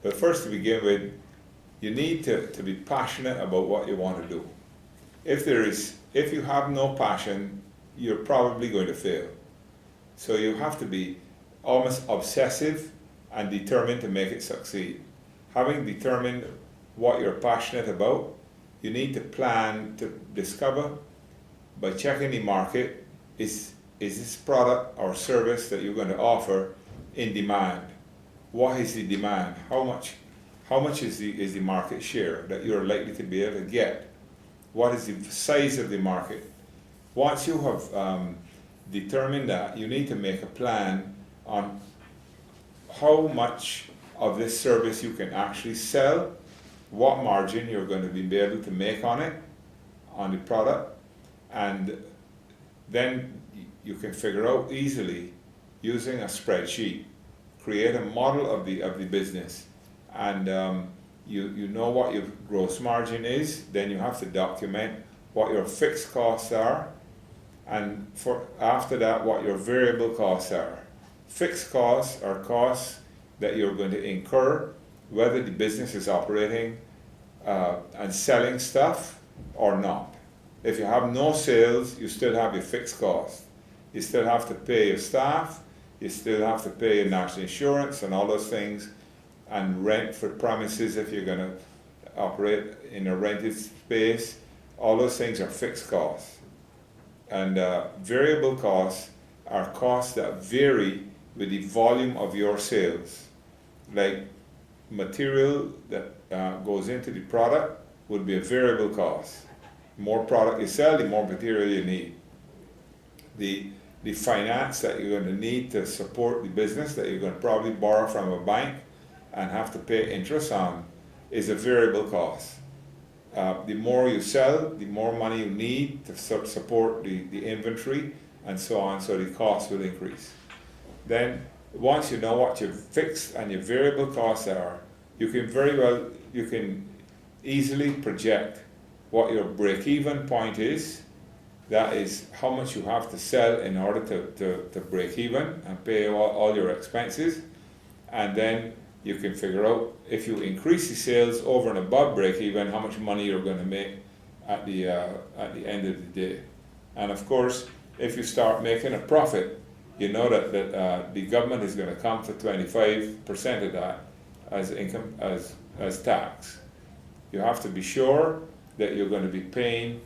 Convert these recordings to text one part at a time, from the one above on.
But first, to begin with, you need to be passionate about what you want to do. If you have no passion, you're probably going to fail. So you have to be almost obsessive and determined to make it succeed. Having determined what you're passionate about, you need to plan to discover by checking the market, is this product or service that you're going to offer in demand? What is the demand? How much is the market share that you're likely to be able to get? What is the size of the market? Once you have determined that, you need to make a plan on how much of this service you can actually sell, what margin you're going to be able to make on it, on the product, and then you can figure out easily using a spreadsheet, create a model of the business, and you know what your gross margin is. Then you have to document what your fixed costs are, and after that what your variable costs are. Fixed costs are costs that you're going to incur whether the business is operating and selling stuff or not. If you have no sales, you still have your fixed costs. You still have to pay your staff, you still have to pay your national insurance and all those things, and rent for premises if you're going to operate in a rented space. All those things are fixed costs. And variable costs are costs that vary with the volume of your sales. Like material that goes into the product would be a variable cost. More product you sell, the more material you need. The finance that you're going to need to support the business, that you're going to probably borrow from a bank and have to pay interest on, is a variable cost. The more you sell, the more money you need to support the inventory and so on, so the cost will increase. Then once you know what your fixed and your variable costs are, you can easily project what your break-even point is. That is how much you have to sell in order to break even and pay all your expenses. And then you can figure out, if you increase the sales over and above break even, how much money you're going to make at the end of the day. And of course, if you start making a profit, you know that the government is going to come for 25% of that as income, as tax. You have to be sure that you're going to be paying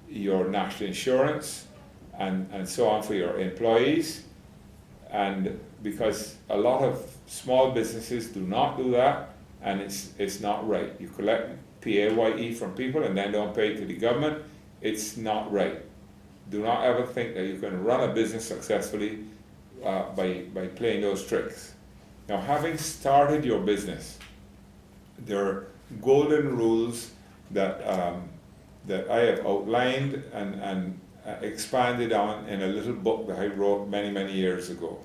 your national insurance and so on for your employees. And because a lot of small businesses do not do that, and it's not right. You collect PAYE from people and then don't pay it to the government. It's not right. Do not ever think that you can run a business successfully by playing those tricks. Now, having started your business, there are golden rules that I have outlined and expanded on in a little book that I wrote many years ago.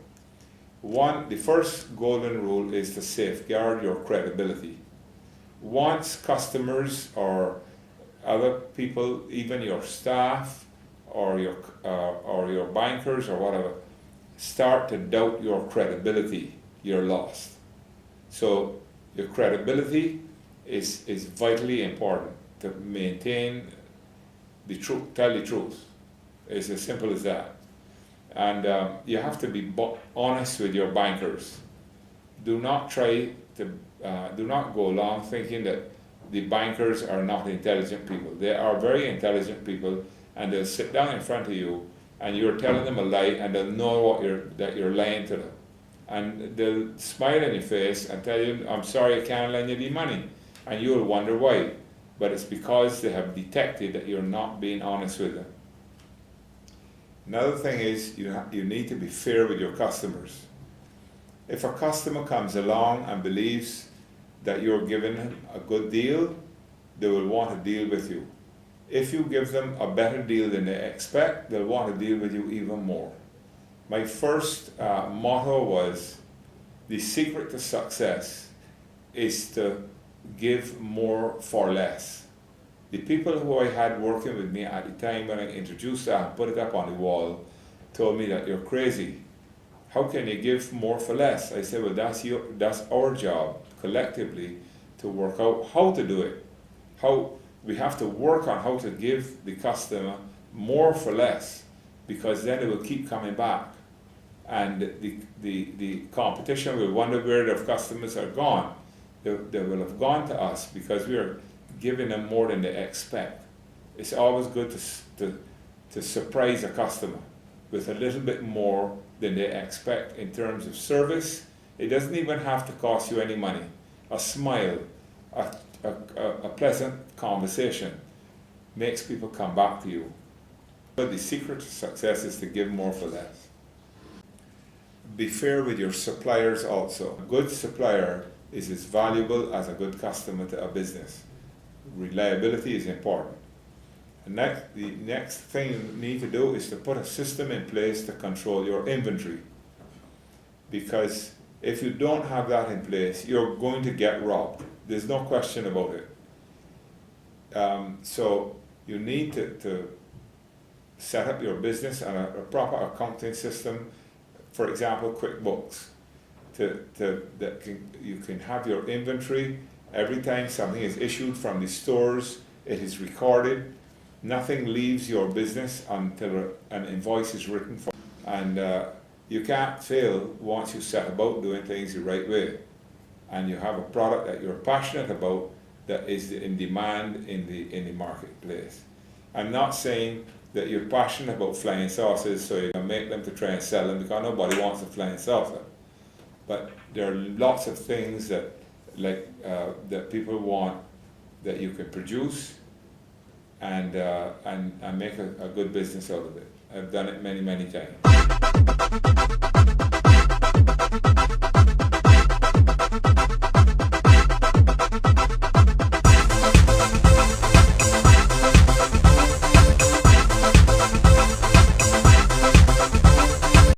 The first golden rule is to safeguard your credibility. Once customers or other people, even your staff or your bankers or whatever, start to doubt your credibility, you're lost. So your credibility is vitally important to maintain the truth, tell the truth. It's as simple as that. And you have to be honest with your bankers. Do not try to, do not go along thinking that the bankers are not intelligent people. They are very intelligent people, and they'll sit down in front of you and you're telling them a lie, and they'll know that you're lying to them. And they'll smile in your face and tell you, I'm sorry, I can't lend you the money. And you'll wonder why. but it's because they have detected that you're not being honest with them. Another thing is you need to be fair with your customers. If a customer comes along and believes that you're giving them a good deal, they will want to deal with you. If you give them a better deal than they expect, they'll want to deal with you even more. My first motto was, the secret to success is to give more for less. The people who I had working with me at the time when I introduced that and put it up on the wall told me that you're crazy. How can you give more for less? I said, well, that's our job collectively to work out how to do it. How we have to work on how to give the customer more for less, because then it will keep coming back. And the competition will wonder where their customers are gone. They will have gone to us because we are giving them more than they expect. It's always good to surprise a customer with a little bit more than they expect in terms of service. It doesn't even have to cost you any money. A smile, a pleasant conversation makes people come back to you. But the secret to success is to give more for less. Be fair with your suppliers also. A good supplier is as valuable as a good customer to a business. Reliability is important. And the next thing you need to do is to put a system in place to control your inventory. Because if you don't have that in place, you're going to get robbed. There's no question about it. So you need to set up your business and a proper accounting system. For example, QuickBooks. You can have your inventory. Every time something is issued from the stores, it is recorded. Nothing leaves your business until an invoice is written for. And you can't fail once you set about doing things the right way. And you have a product that you're passionate about that is in demand in the marketplace. I'm not saying that you're passionate about flying saucers so you can make them to try and sell them, because nobody wants a flying saucer. But there are lots of things that that people want that you can produce and make a good business out of it. I've done it many, many times.